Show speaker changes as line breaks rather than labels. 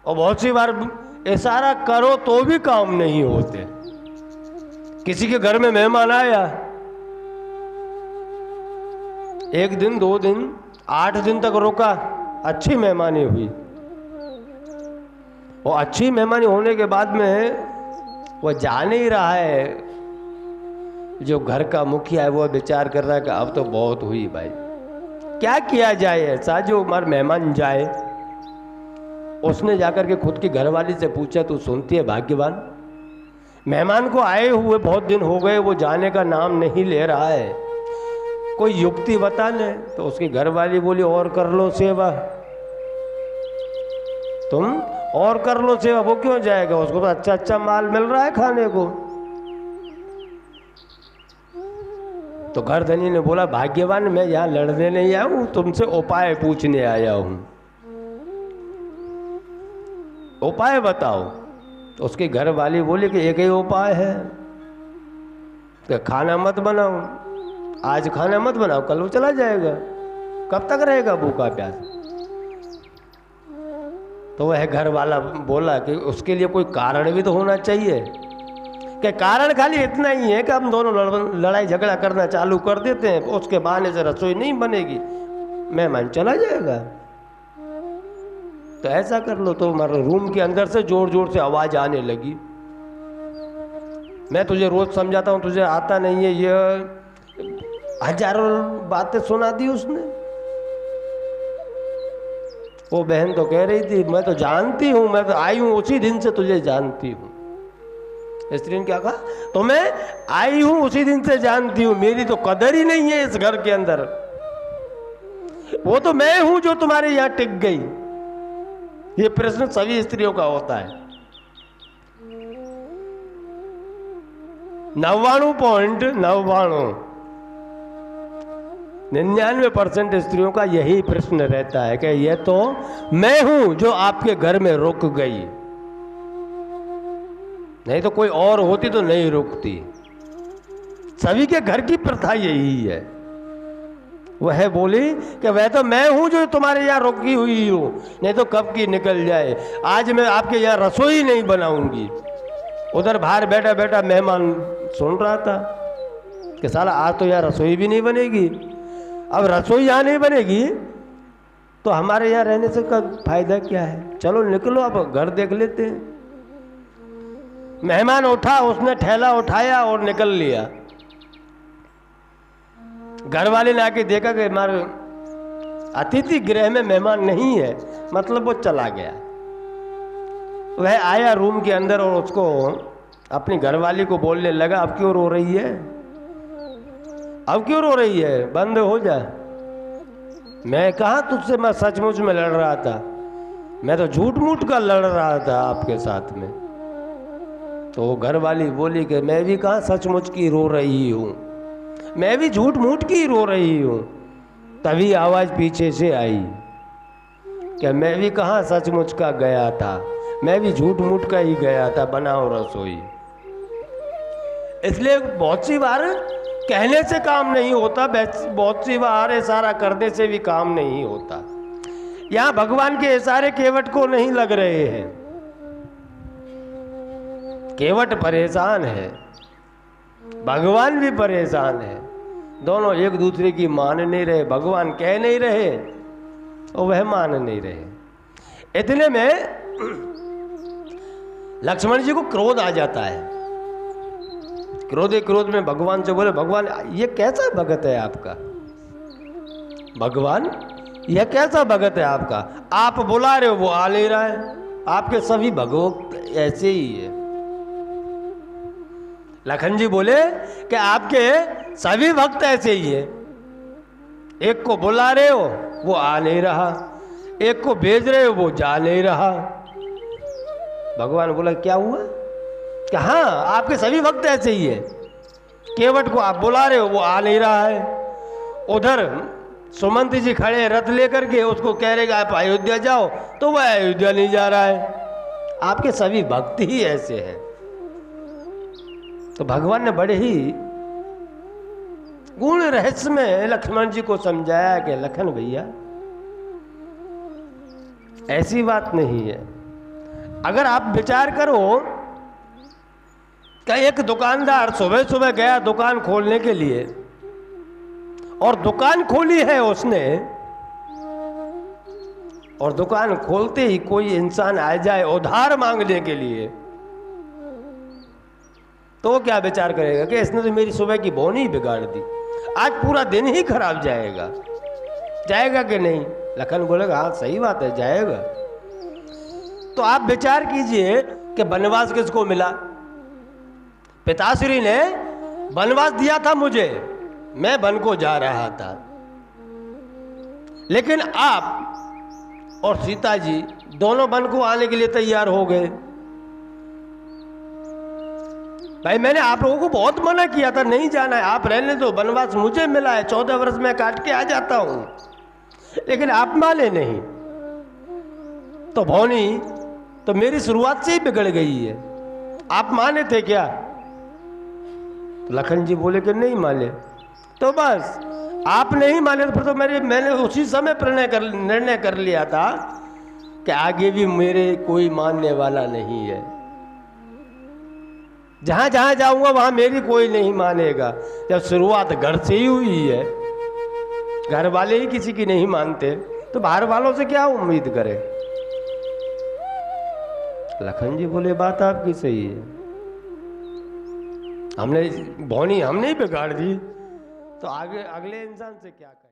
और बहुत सी बार इशारा करो तो भी काम नहीं होते। किसी के घर में मेहमान आया, 1 दिन 2 दिन 8 दिन तक रुका, अच्छी मेहमानी हुई। और अच्छी मेहमानी होने के बाद में वो जा नहीं रहा है, जो घर का मुखिया है वो विचार कर रहा है कि अब तो बहुत हुई भाई, क्या किया जाए ऐसा जो हमारे मेहमान जाए। उसने जाकर के खुद की घरवाली से पूछा, तू सुनती है भाग्यवान, मेहमान को आए हुए बहुत दिन हो गए, वो जाने का नाम नहीं ले रहा है, कोई युक्ति बता ले। तो उसकी घरवाली बोली, और कर लो सेवा, तुम और कर लो सेवा, वो क्यों जाएगा, उसको तो अच्छा अच्छा माल मिल रहा है खाने को। तो घर धनी ने बोला, भाग्यवान मैं यहाँ लड़ने नहीं आया हूं, तुमसे उपाय पूछने आया हूं, उपाय बताओ। तो उसकी घर वाली बोली कि एक ही उपाय है कि खाना मत बनाओ, आज खाना मत बनाओ, कल वो चला जाएगा, कब तक रहेगा भूखा प्यास। तो वह घर वाला बोला कि उसके लिए कोई कारण भी तो होना चाहिए, कि कारण खाली इतना ही है कि हम दोनों लड़ाई झगड़ा करना चालू कर देते हैं, उसके बहाने से रसोई नहीं बनेगी, मेहमान चला जाएगा। तो ऐसा कर लो। तो हमारे रूम के अंदर से जोर जोर से आवाज आने लगी, मैं तुझे रोज समझाता हूं, तुझे आता नहीं है, ये हजारों बातें सुना दी उसने। वो बहन तो कह रही थी, मैं तो जानती हूं, मैं तो आई हूं उसी दिन से तुझे जानती हूं। स्त्री ने क्या कहा, तो मैं आई हूं उसी दिन से जानती हूं, मेरी तो कदर ही नहीं है इस घर के अंदर, वो तो मैं हूं जो तुम्हारे यहां टिक गई। ये प्रश्न सभी स्त्रियों का होता है। 99.99% स्त्रियों का यही प्रश्न रहता है कि ये तो मैं हूं जो आपके घर में रुक गई, नहीं तो कोई और होती तो नहीं रुकती। सभी के घर की प्रथा यही है। वह बोली कि वह तो मैं हूं जो तुम्हारे यहाँ रुकी हुई हूं, नहीं तो कब की निकल जाए, आज मैं आपके यहाँ रसोई नहीं बनाऊंगी। उधर बाहर बैठा बैठा मेहमान सुन रहा था कि साला आज तो यहाँ रसोई भी नहीं बनेगी, अब रसोई यहाँ नहीं बनेगी तो हमारे यहाँ रहने से का फायदा क्या है, चलो निकलो अब घर देख लेते हैं। मेहमान उठा, उसने ठेला उठाया और निकल लिया। घर वाले ने आके देखा कि हमारे अतिथि गृह में मेहमान नहीं है, मतलब वो चला गया। वह आया रूम के अंदर और उसको अपनी घरवाली को बोलने लगा, अब क्यों रो रही है, अब क्यों रो रही है, बंद हो जा। मैं कहा तुझसे, मैं सचमुच में लड़ रहा था, मैं तो झूठ मूठ का लड़ रहा था आपके साथ में। तो वो घरवाली बोली कि मैं भी कहा सचमुच की रो रही हूँ, मैं भी झूठ मूठ की रो रही हूँ। तभी आवाज पीछे से आई कि मैं भी कहा सचमुच का गया था, मैं भी झूठ मूठ का ही गया था, बनाओ रसोई। इसलिए बहुत सी बार कहने से काम नहीं होता, बहुत सी बार इशारा करने से भी काम नहीं होता। यहाँ भगवान के इशारे केवट को नहीं लग रहे हैं, केवट परेशान है, भगवान भी परेशान है, दोनों एक दूसरे की मान नहीं रहे। भगवान कह नहीं रहे और वह मान नहीं रहे। इतने में लक्ष्मण जी को क्रोध आ जाता है। क्रोध में भगवान से बोले, भगवान ये कैसा भगत है आपका, भगवान यह कैसा भगत है आपका, आप बुला रहे हो वो आ नहीं रहा है, आपके सभी भगवत ऐसे ही है। लखन जी बोले कि आपके सभी भक्त ऐसे ही है, एक को बुला रहे हो वो आ नहीं रहा, एक को भेज रहे हो वो जा नहीं रहा। भगवान बोला क्या हुआ, कि हाँ आपके सभी भक्त ऐसे ही है, केवट को आप बुला रहे हो वो आ नहीं रहा है। उधर सुमंत जी खड़े रथ लेकर के, उसको कह रहे आप अयोध्या जाओ तो वह अयोध्या नहीं जा रहा है। आपके सभी भक्त ही ऐसे हैं। तो भगवान ने बड़े ही गुण रहस्य में लक्ष्मण जी को समझाया कि लखन भैया ऐसी बात नहीं है, अगर आप विचार करो कि एक दुकानदार सुबह सुबह गया दुकान खोलने के लिए और दुकान खोली है उसने, और दुकान खोलते ही कोई इंसान आ जाए उधार मांगने के लिए, तो वो क्या विचार करेगा कि इसने तो मेरी सुबह की बोनी ही बिगाड़ दी, आज पूरा दिन ही खराब जाएगा। जाएगा कि नहीं? लखन बोलेगा हाँ सही बात है, जाएगा। तो आप विचार कीजिए कि वनवास किसको मिला? पिताश्री ने वनवास दिया था मुझे, मैं वन को जा रहा था, लेकिन आप और सीता जी दोनों वन को आने के लिए तैयार हो गए। भाई मैंने आप लोगों को बहुत मना किया था नहीं जाना है, आप रहने दो, वनवास मुझे मिला है, 14 वर्ष में काट के आ जाता हूं, लेकिन आप माने नहीं। तो भौनी तो मेरी शुरुआत से ही बिगड़ गई है, आप माने थे क्या? तो लखन जी बोले कि नहीं माने। तो बस आप नहीं माने तो फिर तो मैंने उसी समय निर्णय कर लिया था कि आगे भी मेरे कोई मानने वाला नहीं है, जहां जहां जाऊंगा वहां मेरी कोई नहीं मानेगा। जब शुरुआत घर से ही हुई है, घर वाले ही किसी की नहीं मानते तो बाहर वालों से क्या उम्मीद करें? लखन जी बोले बात आपकी सही है, हमने भौनी हमने ही बिगाड़ दी, तो आगे अगले इंसान से क्या करें?